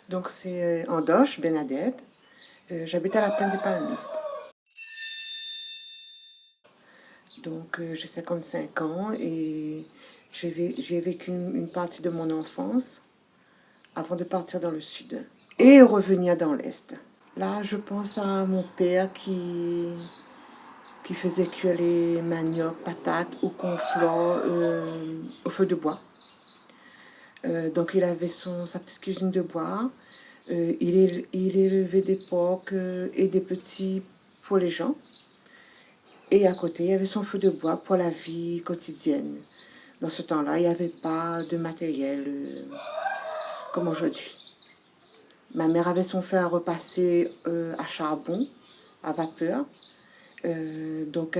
Donc c'est Andoche, Bernadette. J'habite à la Plaine des Palmistes. Donc j'ai 55 ans et j'ai vécu une partie de mon enfance avant de partir dans le sud et revenir dans l'est. Là, je pense à mon père qui faisait cuire les maniocs, patates ou conflore au feu de bois. Donc il avait sa petite cuisine de bois. Il élevait des porcs et des petits pour les gens. Et à côté, il y avait son feu de bois pour la vie quotidienne. Dans ce temps-là, il n'y avait pas de matériel comme aujourd'hui. Ma mère avait son fer à repasser à charbon, à vapeur. Donc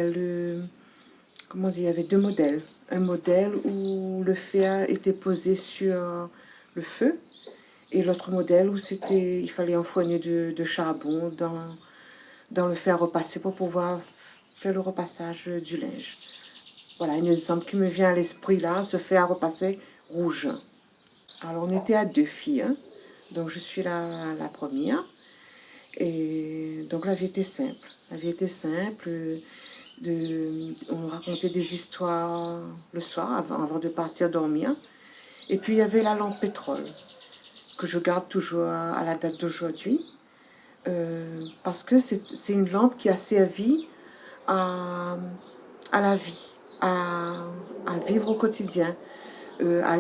comment dire, il y avait deux modèles. Un modèle où le fer était posé sur le feu et l'autre modèle où il fallait enfourner de charbon dans le fer à repasser pour pouvoir faire le repassage du linge. Voilà, un exemple qui me vient à l'esprit là, ce fer à repasser rouge. Alors on était à deux filles, hein. Donc je suis la première. Et donc la vie était simple. La vie était simple. On racontait des histoires le soir avant de partir dormir. Et puis il y avait la lampe pétrole que je garde toujours à la date d'aujourd'hui. Parce que c'est une lampe qui a servi à, à la vie, à vivre au quotidien.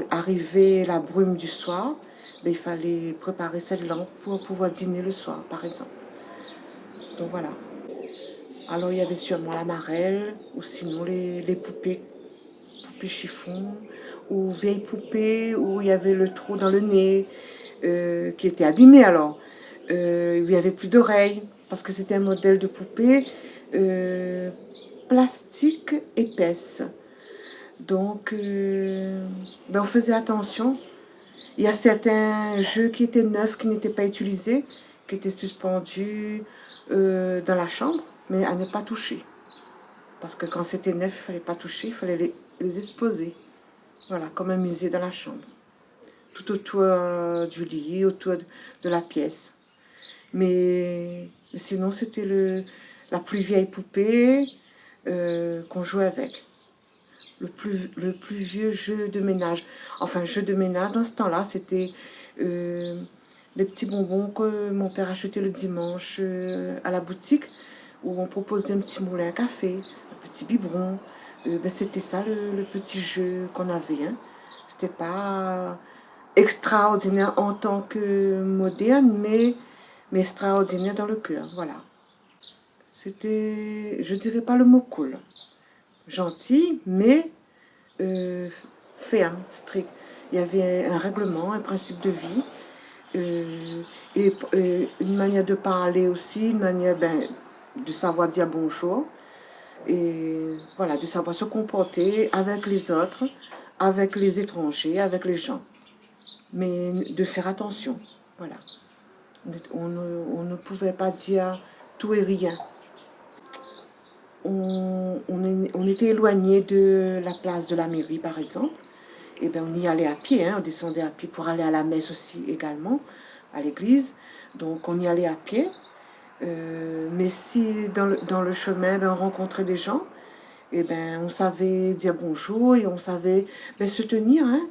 Arriver la brume du soir, ben, il fallait préparer cette lampe pour pouvoir dîner le soir, par exemple. Donc voilà. Alors il y avait sûrement la marelle, ou sinon les poupées chiffon, ou vieilles poupées où il y avait le trou dans le nez, qui était abîmé alors. Où il n'y avait plus d'oreilles, parce que c'était un modèle de poupée plastique épaisse. Donc, ben on faisait attention. Il y a certains jeux qui étaient neufs, qui n'étaient pas utilisés, qui étaient suspendus dans la chambre, mais à ne pas toucher. Parce que quand c'était neuf, il ne fallait pas toucher, il fallait les exposer. Voilà, comme un musée dans la chambre. Tout autour du lit, autour de la pièce. Mais sinon, c'était la plus vieille poupée qu'on jouait avec. Le plus vieux jeu de ménage. Enfin, jeu de ménage, dans ce temps-là, c'était les petits bonbons que mon père achetait le dimanche à la boutique, où on proposait un petit moulin à café, un petit biberon. Ben, c'était ça le petit jeu qu'on avait. Hein. C'était pas extraordinaire en tant que moderne, mais extraordinaire dans le cœur. Voilà. C'était, je dirais pas le mot cool. Gentil, mais ferme, strict. Il y avait un règlement, un principe de vie, et une manière de parler aussi, une manière de savoir dire bonjour, et voilà, de savoir se comporter avec les autres, avec les étrangers, avec les gens. Mais de faire attention, voilà. On ne pouvait pas dire tout et rien. On était éloigné de la place de la mairie, par exemple. Et bien, on y allait à pied, hein, on descendait à pied pour aller à la messe aussi également, à l'église. Donc, on y allait à pied. Mais si dans le chemin, ben, on rencontrait des gens, et ben, on savait dire bonjour et on savait ben, se tenir, hein,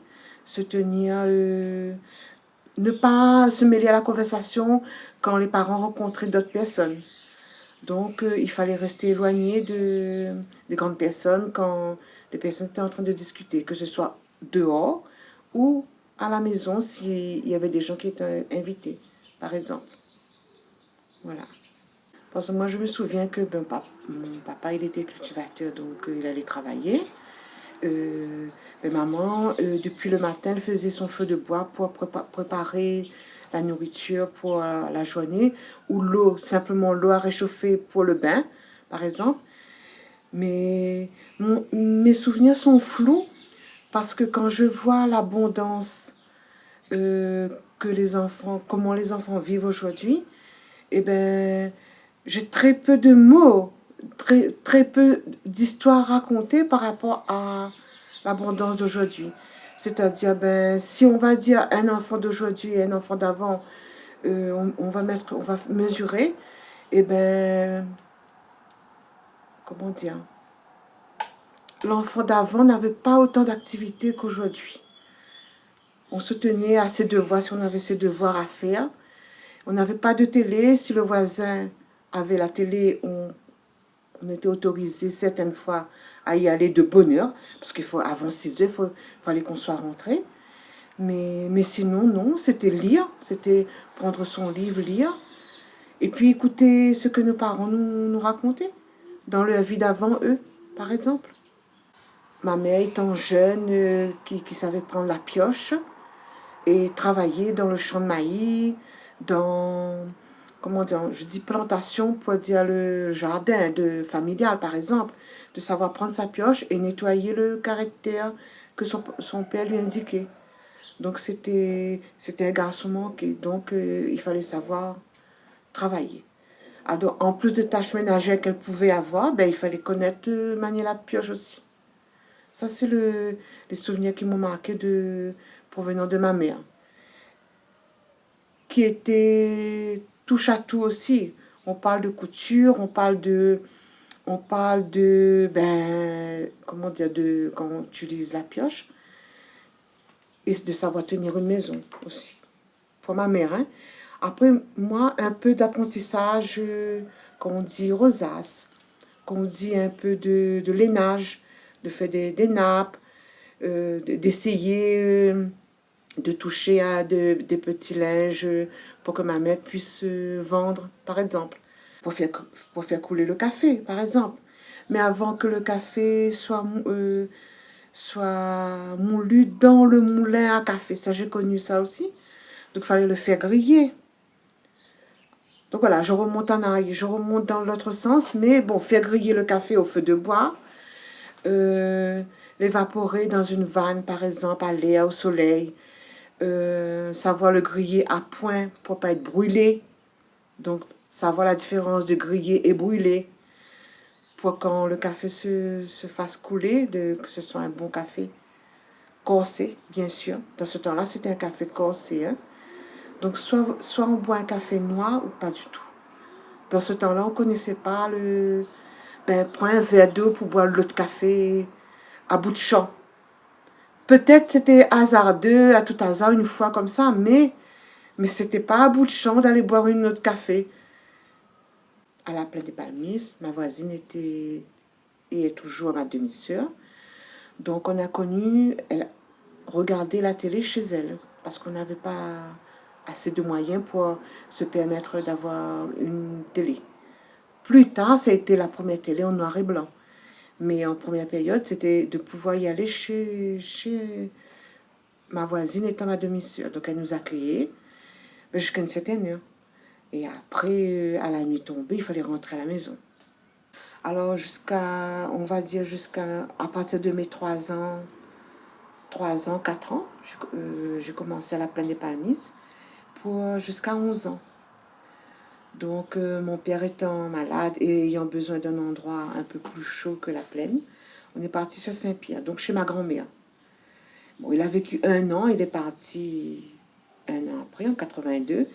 se tenir, ne pas se mêler à la conversation quand les parents rencontraient d'autres personnes. Donc, il fallait rester éloigné des grandes personnes quand les personnes étaient en train de discuter, que ce soit dehors ou à la maison s'il y avait des gens qui étaient invités, par exemple. Voilà. Parce que moi, je me souviens que mon papa, il était cultivateur, donc il allait travailler. Maman, depuis le matin, elle faisait son feu de bois pour préparer la nourriture pour la journée, ou l'eau, simplement l'eau à réchauffer pour le bain, par exemple. Mais mes souvenirs sont flous parce que quand je vois l'abondance que les enfants, comment les enfants vivent aujourd'hui, eh ben, j'ai très peu de mots, très peu d'histoires racontées par rapport à l'abondance d'aujourd'hui. C'est-à-dire, ben, si on va dire un enfant d'aujourd'hui et un enfant d'avant, on va mesurer, et ben, comment dire, l'enfant d'avant n'avait pas autant d'activités qu'aujourd'hui. On se tenait à ses devoirs si on avait ses devoirs à faire. On n'avait pas de télé. Si le voisin avait la télé, on était autorisé certaines fois à y aller de bonne heure, parce qu'il faut, avant 6 heures, il fallait qu'on soit rentré. Mais sinon, non, c'était lire, c'était prendre son livre, lire, et puis écouter ce que nos parents nous racontaient, dans leur vie d'avant eux, par exemple. Ma mère étant jeune, qui savait prendre la pioche et travailler dans le champ de maïs, dans, comment dire, je dis plantation pour dire le jardin de familial, par exemple, de savoir prendre sa pioche et nettoyer le caractère que son père lui indiquait. Donc c'était un garçon manqué, donc il fallait savoir travailler. Alors, en plus de tâches ménagères qu'elle pouvait avoir, ben, il fallait connaître manier la pioche aussi. Ça, c'est les souvenirs qui m'ont marqué provenant de ma mère, qui était touche à tout aussi. On parle de couture, on parle de, ben, comment dire, de quand on utilise la pioche, et de savoir tenir une maison aussi. Pour ma mère, hein. Après, moi, un peu d'apprentissage, qu'on dit rosace, qu'on dit un peu de lainage, de faire des nappes, d'essayer de toucher à des petits linges pour que ma mère puisse vendre, par exemple, pour faire couler le café, par exemple. Mais avant que le café soit moulu dans le moulin à café, ça j'ai connu ça aussi. Donc il fallait le faire griller. Donc voilà, je remonte en arrière, je remonte dans l'autre sens, mais bon, faire griller le café au feu de bois, euh, l'évaporer dans une vanne, par exemple, à l'air, au soleil, savoir le griller à point pour pas être brûlé. Donc, savoir la différence de griller et brûler pour quand le café se fasse couler, que ce soit un bon café corsé, bien sûr. Dans ce temps-là, c'était un café corsé, hein. Donc, soit on boit un café noir ou pas du tout. Dans ce temps-là, on ne connaissait pas ben, prends un verre d'eau pour boire l'autre café à bout de champ. Peut-être c'était hasardeux, à tout hasard, une fois comme ça, mais c'était pas à bout de champ d'aller boire une autre café. À la plaine des Palmises, ma voisine était et est toujours ma demi-sœur. Donc on a connu, elle regardait la télé chez elle, parce qu'on n'avait pas assez de moyens pour se permettre d'avoir une télé. Plus tard, ça a été la première télé en noir et blanc. Mais en première période, c'était de pouvoir y aller chez ma voisine étant ma demi-sœur. Donc elle nous accueillait jusqu'à une certaine heure. Et après, à la nuit tombée, il fallait rentrer à la maison. Alors on va dire à partir de mes 3 ans, 4 ans, j'ai commencé à la plaine des Palmises jusqu'à 11 ans. Donc mon père étant malade et ayant besoin d'un endroit un peu plus chaud que la plaine, on est parti sur Saint-Pierre, donc chez ma grand-mère. Bon, il a vécu 1 an, il est parti 1 an après, en 82.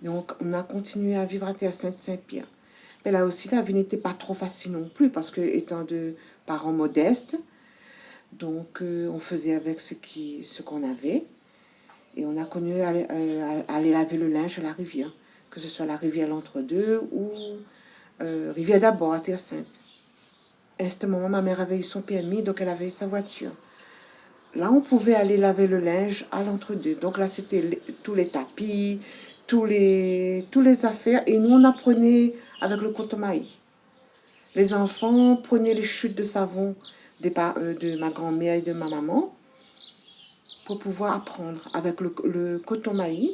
Donc on a continué à vivre à Saint-Pierre. Mais là aussi, la vie n'était pas trop facile non plus, parce que étant de parents modestes, donc on faisait avec ce qu'on avait. Et on a connu aller laver le linge à la rivière, que ce soit la rivière l'Entre-Deux ou rivière d'Abord à Terre-Sainte. À ce moment, ma mère avait eu son permis, donc elle avait eu sa voiture. Là, on pouvait aller laver le linge à l'Entre-Deux. Donc là, c'était tous les tapis, tous les affaires. Et nous, on apprenait avec le coton-maïs. Les enfants prenaient les chutes de savon de ma grand-mère et de ma maman pour pouvoir apprendre avec le coton-maïs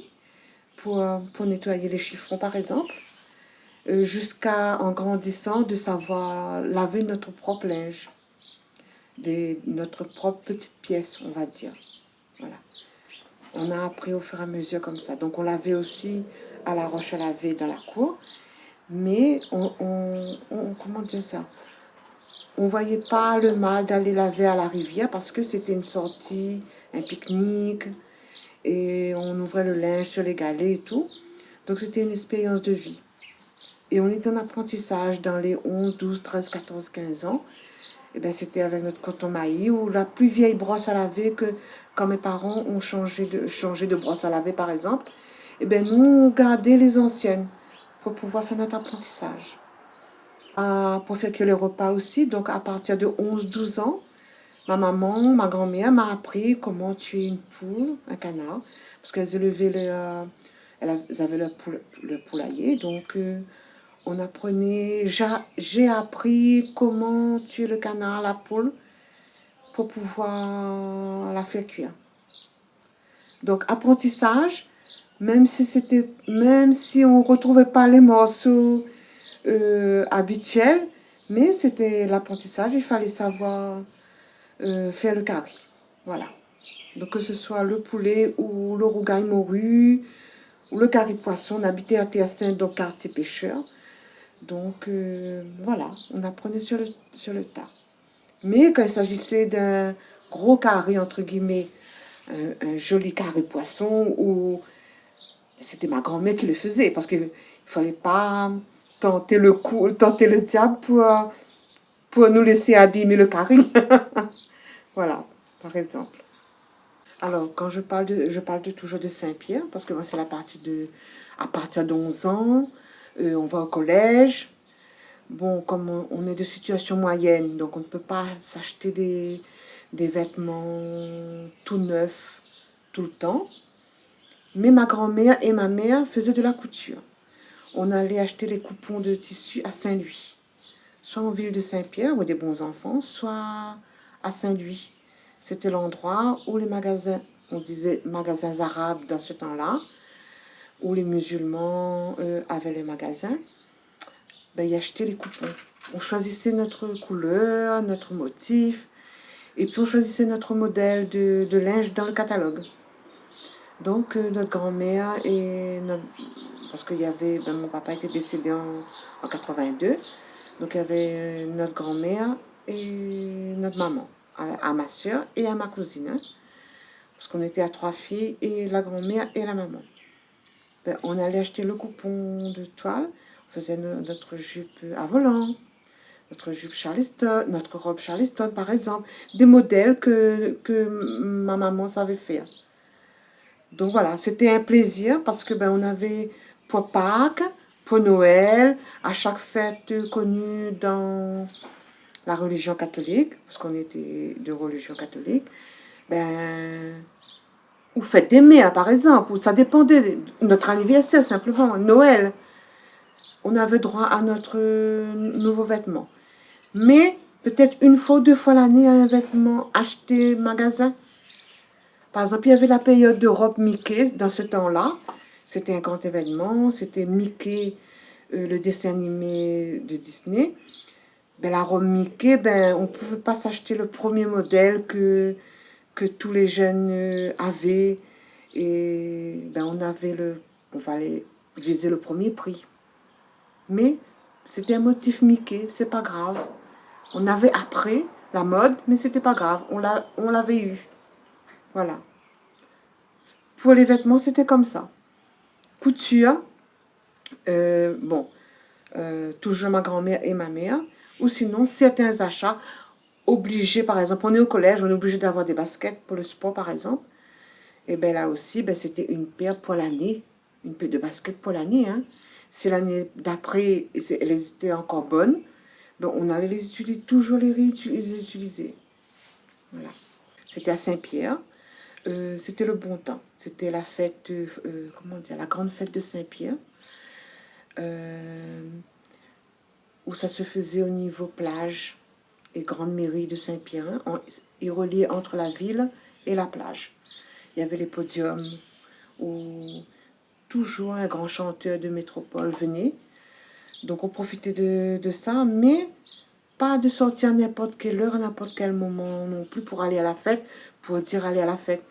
pour nettoyer les chiffons, par exemple, jusqu'à, en grandissant, de savoir laver notre propre linge, notre propre petite pièce, on va dire. Voilà. On a appris au fur et à mesure comme ça. Donc, on lavait aussi à la roche à laver dans la cour, mais comment dire ça? On ne voyait pas le mal d'aller laver à la rivière parce que c'était une sortie un pique-nique, et on ouvrait le linge sur les galets et tout. Donc c'était une expérience de vie. Et on était en apprentissage dans les 11, 12, 13, 14, 15 ans. Et ben c'était avec notre coton maillis ou la plus vieille brosse à laver que quand mes parents ont changé de brosse à laver par exemple. Et ben nous on gardait les anciennes pour pouvoir faire notre apprentissage. Pour faire que les repas aussi, donc à partir de 11, 12 ans, ma maman, ma grand-mère m'a appris comment tuer une poule, un canard, parce qu'elles élevaient elles avaient le poulailler, donc on apprenait, j'ai appris comment tuer le canard, la poule, pour pouvoir la faire cuire. Donc apprentissage, même si on retrouvait pas les morceaux habituels, mais c'était l'apprentissage, il fallait savoir faire le curry. Voilà. Donc que ce soit le poulet ou le rougail morue ou le curry poisson, on habitait à Théastin, donc quartier pêcheur. Donc voilà, on apprenait sur le tas. Mais quand il s'agissait d'un gros curry, entre guillemets, un joli curry poisson, ou c'était ma grand-mère qui le faisait, parce qu'il ne fallait pas tenter le coup, tenter le diable pour nous laisser abîmer le curry. Voilà, par exemple. Alors, quand je parle toujours de Saint-Pierre, parce que moi, c'est à partir de 11 ans, on va au collège. Bon, comme on est de situation moyenne, donc on ne peut pas s'acheter des vêtements tout neufs tout le temps. Mais ma grand-mère et ma mère faisaient de la couture. On allait acheter les coupons de tissu à Saint-Louis, soit en ville de Saint-Pierre, où des bons enfants, soit à Saint-Louis. C'était l'endroit où les magasins, on disait magasins arabes dans ce temps-là, où les musulmans avaient les magasins, ben, y achetaient les coupons. On choisissait notre couleur, notre motif, et puis on choisissait notre modèle de linge dans le catalogue. Donc notre grand-mère parce qu'il y avait, ben, mon papa était décédé en 82, donc il y avait notre grand-mère et notre maman, à ma soeur et à ma cousine, hein, parce qu'on était à 3 filles, et la grand-mère et la maman. Ben, on allait acheter le coupon de toile, on faisait notre jupe à volant, notre jupe Charleston, notre robe Charleston par exemple, des modèles que ma maman savait faire. Donc voilà, c'était un plaisir parce que ben, on avait pour Pâques, pour Noël, à chaque fête connue dans la religion catholique, parce qu'on était de religion catholique, ben, ou fête des mères par exemple, ou ça dépendait de notre anniversaire simplement, Noël, on avait droit à notre nouveau vêtement. Mais peut-être une fois ou deux fois l'année, un vêtement acheté magasin. Par exemple, il y avait la période de robe Mickey dans ce temps-là. C'était un grand événement. C'était Mickey, le dessin animé de Disney. Ben, la robe Mickey, ben, on ne pouvait pas s'acheter le premier modèle que tous les jeunes avaient. Et ben, on fallait viser le premier prix. Mais c'était un motif Mickey, c'est pas grave. On avait après la mode, mais c'était pas grave. On l'avait eu. Voilà. Pour les vêtements, c'était comme ça. Couture, bon, toujours ma grand-mère et ma mère. Ou sinon, certains achats obligés, par exemple, on est au collège, on est obligé d'avoir des baskets pour le sport, par exemple. Et bien là aussi, ben, c'était une paire pour l'année. Une paire de baskets pour l'année. Hein. Si l'année d'après, elles étaient encore bonnes, ben, on allait les utiliser, toujours les réutiliser. Voilà. C'était à Saint-Pierre. C'était le bon temps. C'était la fête, comment dire, la grande fête de Saint-Pierre, où ça se faisait au niveau plage et grande mairie de Saint-Pierre, hein, et relié entre la ville et la plage. Il y avait les podiums où toujours un grand chanteur de métropole venait. Donc on profitait de ça, mais pas de sortir à n'importe quelle heure, à n'importe quel moment non plus pour aller à la fête, pour dire aller à la fête.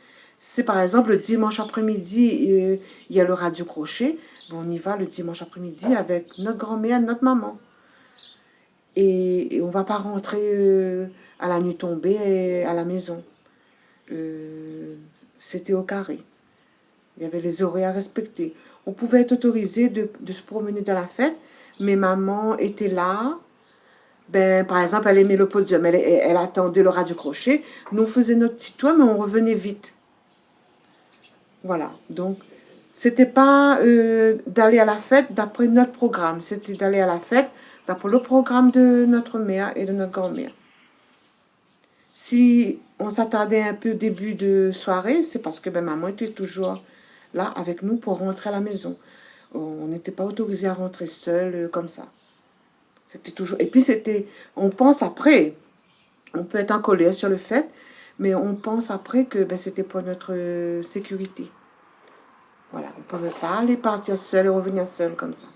C'est par exemple le dimanche après-midi, il y a le radio crochet, bon, on y va le dimanche après-midi avec notre grand-mère, notre maman. Et on ne va pas rentrer à la nuit tombée à la maison. c'était au carré. Il y avait les horaires à respecter. On pouvait être autorisé de se promener dans la fête, mais maman était là. Ben, par exemple, elle aimait le podium, elle attendait le radio-crochet. Nous, on faisait notre petit tour, mais on revenait vite. Voilà. Donc, c'était pas d'aller à la fête d'après notre programme. C'était d'aller à la fête d'après le programme de notre mère et de notre grand-mère. Si on s'attardait un peu au début de soirée, c'est parce que ben, maman était toujours là avec nous pour rentrer à la maison. On n'était pas autorisé à rentrer seul comme ça. C'était toujours. Et puis c'était, on pense après, on peut être en colère sur le fait, mais on pense après que ben, c'était pour notre sécurité. Voilà, on ne pouvait pas aller partir seul et revenir seul comme ça.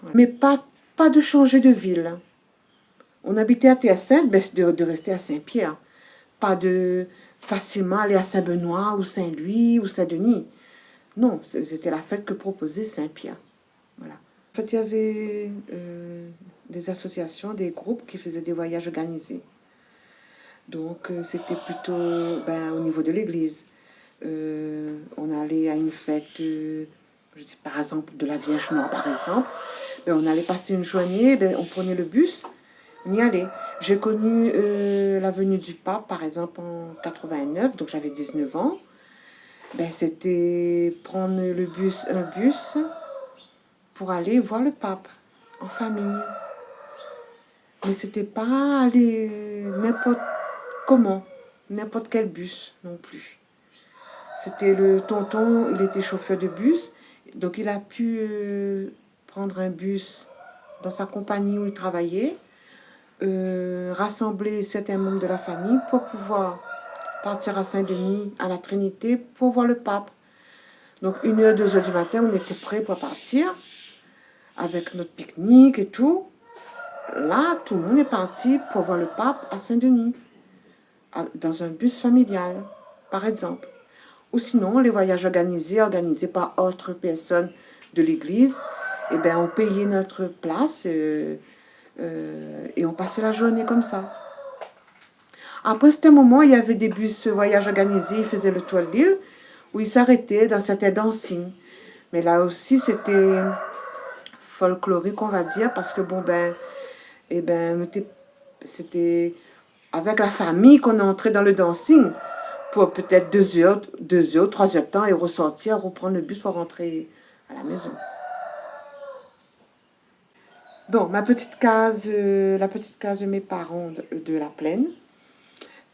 Voilà. Mais pas de changer de ville. On habitait à Terre-Sainte, ben, de rester à Saint-Pierre. Pas de facilement aller à Saint-Benoît ou Saint-Louis ou Saint-Denis. Non, c'était la fête que proposait Saint-Pierre. Voilà. En fait, il y avait des associations, des groupes qui faisaient des voyages organisés. Donc, c'était plutôt ben, au niveau de l'église. On allait à une fête, je dis par exemple de la Vierge Noire, par exemple. Ben, on allait passer une journée, ben, on prenait le bus, on y allait. J'ai connu la venue du pape, par exemple, en 89, donc j'avais 19 ans. Ben, c'était prendre un bus pour aller voir le pape en famille. Mais c'était pas aller n'importe comment, n'importe quel bus non plus. C'était le tonton, il était chauffeur de bus, donc il a pu prendre un bus dans sa compagnie où il travaillait, rassembler certains membres de la famille pour pouvoir partir à Saint-Denis, à la Trinité, pour voir le pape. Donc 1h, 2h du matin, on était prêts pour partir, avec notre pique-nique et tout. Là, tout le monde est parti pour voir le pape à Saint-Denis, dans un bus familial, par exemple. Ou sinon, les voyages organisés par autres personnes de l'église, eh bien, on payait notre place et on passait la journée comme ça. Après cet moment, il y avait des bus voyages organisés, ils faisaient le tour de l'île, où ils s'arrêtaient dans certains dancing. Mais là aussi, c'était folklorique, on va dire, parce que bon, ben, eh ben, c'était avec la famille qu'on est entré dans le dancing pour peut-être 2 heures, 3 heures de temps et ressortir, reprendre le bus pour rentrer à la maison. Donc, la petite case de mes parents de la Plaine,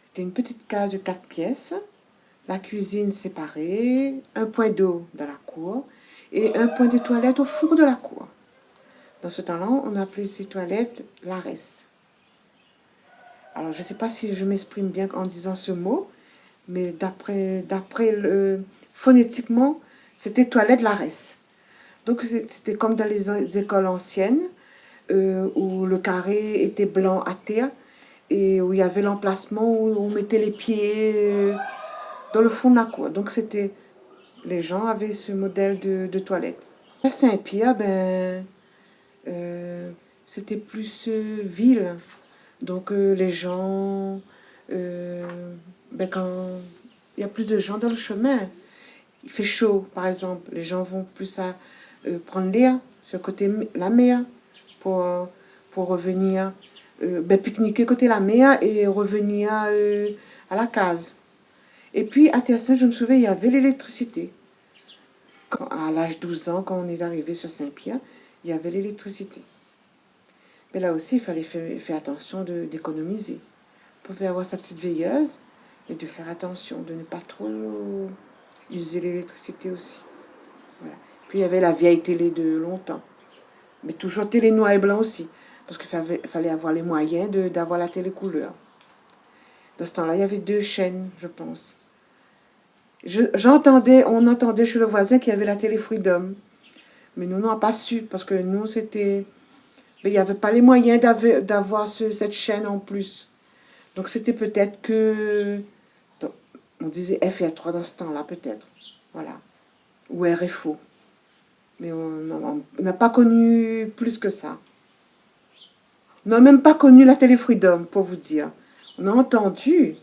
c'était une petite case de 4 pièces, la cuisine séparée, un point d'eau dans la cour et un point de toilette au fond de la cour. Dans ce temps-là, on appelait ces toilettes l'ARES. Alors, je ne sais pas si je m'exprime bien en disant ce mot, mais phonétiquement, c'était toilette l'ARES. Donc, c'était comme dans les écoles anciennes, où le carré était blanc à terre, et où il y avait l'emplacement où on mettait les pieds dans le fond de la cour. Donc, les gens avaient ce modèle de toilette. À Saint-Pierre, ben, c'était plus ville. Donc, les gens, ben, quand il y a plus de gens dans le chemin, il fait chaud, par exemple, les gens vont plus à prendre l'air sur côté la mer pour, pour revenir, ben, pique-niquer côté la mer et revenir à la case. Et puis, à Terre-Sainte, je me souviens, il y avait l'électricité. À l'âge de 12 ans, quand on est arrivé sur Saint-Pierre, il y avait l'électricité. Mais là aussi, il fallait faire attention d'économiser. On pouvait avoir sa petite veilleuse et de faire attention, de ne pas trop user l'électricité aussi. Voilà. Puis il y avait la vieille télé de longtemps. Mais toujours télé noir et blanc aussi. Parce qu'il fallait avoir les moyens d'avoir la télé couleur. Dans ce temps-là, il y avait 2 chaînes, je pense. On entendait chez le voisin qu'il y avait la télé Freedom. Mais nous, on n'a pas su. Parce que nous, c'était... Mais il n'y avait pas les moyens d'avoir cette chaîne en plus. Donc c'était peut-être que... On disait FR3 dans ce temps-là, peut-être. Voilà. Ou RFO. Mais on n'a pas connu plus que ça. On n'a même pas connu la télé Freedom, pour vous dire. On a entendu,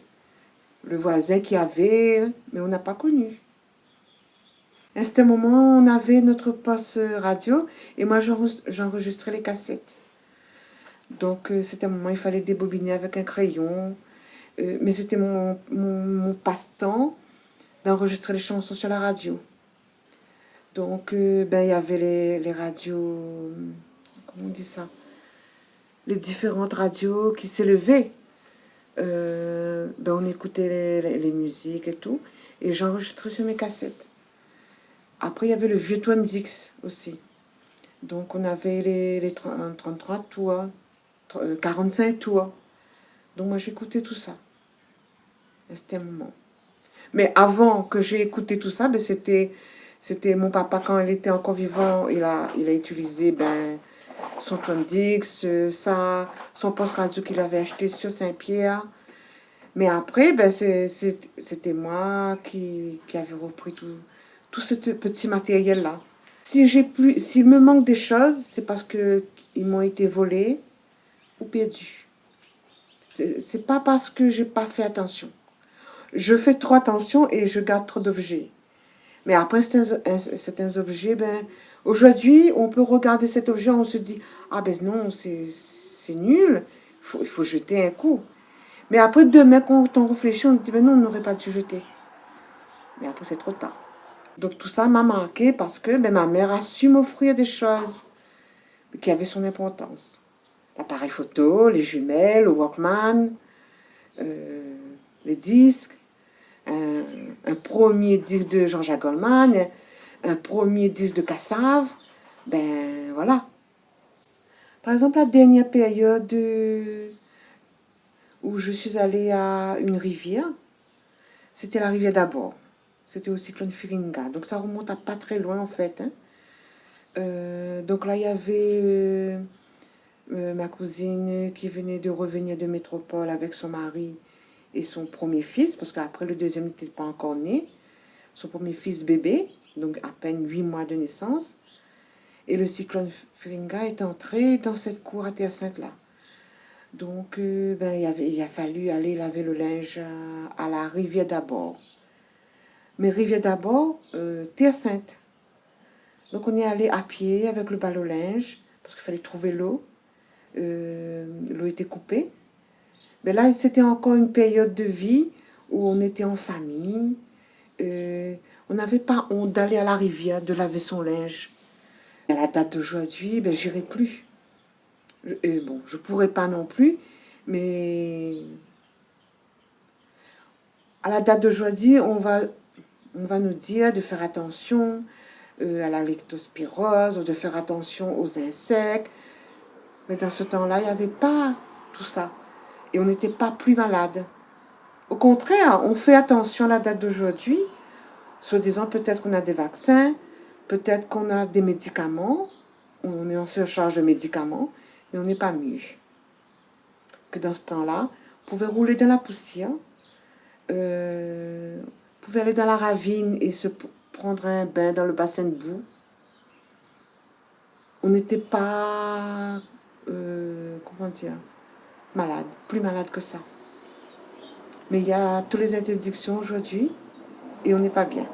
le voisin qui avait, mais on n'a pas connu. À ce moment, on avait notre poste radio et moi, j'enregistrais les cassettes. Donc, c'était un moment, il fallait débobiner avec un crayon. Mais c'était mon passe-temps d'enregistrer les chansons sur la radio. Donc, il y avait les radios, comment on dit ça? Les différentes radios qui s'élevaient. On écoutait les musiques et tout. Et j'enregistrais sur mes cassettes. Après, il y avait le vieux Twin-Dix aussi. Donc, on avait les 33 tours, 45 tours. Donc, moi, j'écoutais tout ça. C'était un moment. Mais avant que j'ai écouté tout ça, c'était mon papa, quand il était encore vivant, il a utilisé son Twin-Dix, son poste radio qu'il avait acheté sur Saint-Pierre. Mais après, c'était moi qui avait repris tout ce petit matériel-là. S'il me manque des choses, c'est parce qu'ils m'ont été volés ou perdus. C'est pas parce que j'ai pas fait attention. Je fais trop attention et je garde trop d'objets. Mais après, certains objets, aujourd'hui, on peut regarder cet objet, on se dit, ah non, c'est nul, il faut jeter un coup. Mais après, demain, quand on réfléchit, on dit, non, on n'aurait pas dû jeter. Mais après, c'est trop tard. Donc tout ça m'a marqué parce que ma mère a su m'offrir des choses qui avaient son importance. L'appareil photo, les jumelles, le Walkman, les disques, un premier disque de Jean-Jacques Goldman, un premier disque de Cassave, voilà. Par exemple, la dernière période où je suis allée à une rivière, c'était la rivière d'Abord. C'était au cyclone Firinga. Donc ça remonte à pas très loin en fait. Donc là, il y avait ma cousine qui venait de revenir de métropole avec son mari et son premier fils, parce qu'après le deuxième n'était pas encore né. Son premier fils bébé, donc à peine 8 mois de naissance. Et le cyclone Firinga est entré dans cette cour à Terre-Sainte-là. Donc il a fallu aller laver le linge à la rivière d'Abord. Mais rivière d'Abord, Terre-Sainte. Donc on est allé à pied avec le ballot linge, parce qu'il fallait trouver l'eau. L'eau était coupée. Mais là, c'était encore une période de vie où on était en famille. On n'avait pas honte d'aller à la rivière, de laver son linge. À la date d'aujourd'hui, j'irai plus. Je pourrais pas non plus, mais à la date d'aujourd'hui, on va nous dire de faire attention à la lectospirose, de faire attention aux insectes. Mais dans ce temps-là, il n'y avait pas tout ça. Et on n'était pas plus malade. Au contraire, on fait attention à la date d'aujourd'hui, soi-disant peut-être qu'on a des vaccins, peut-être qu'on a des médicaments, on est en surcharge de médicaments, mais on n'est pas mieux. Que dans ce temps-là, on pouvait rouler dans la poussière, on pouvait aller dans la ravine et se prendre un bain dans le bassin de boue. On n'était pas, comment dire, malade, plus malade que ça. Mais il y a toutes les interdictions aujourd'hui et on n'est pas bien.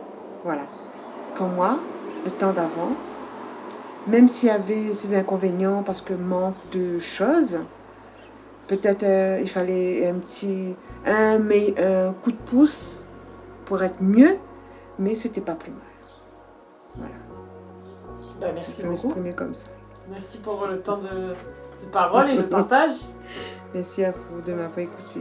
Voilà. Pour moi, le temps d'avant, même s'il y avait ces inconvénients parce que manque de choses, peut-être il fallait un coup de pouce pour être mieux, mais c'était pas plus mal. Voilà. Merci je peux beaucoup. m'exprimer comme ça. Merci pour le temps de parole et le partage. Merci à vous de m'avoir écouté.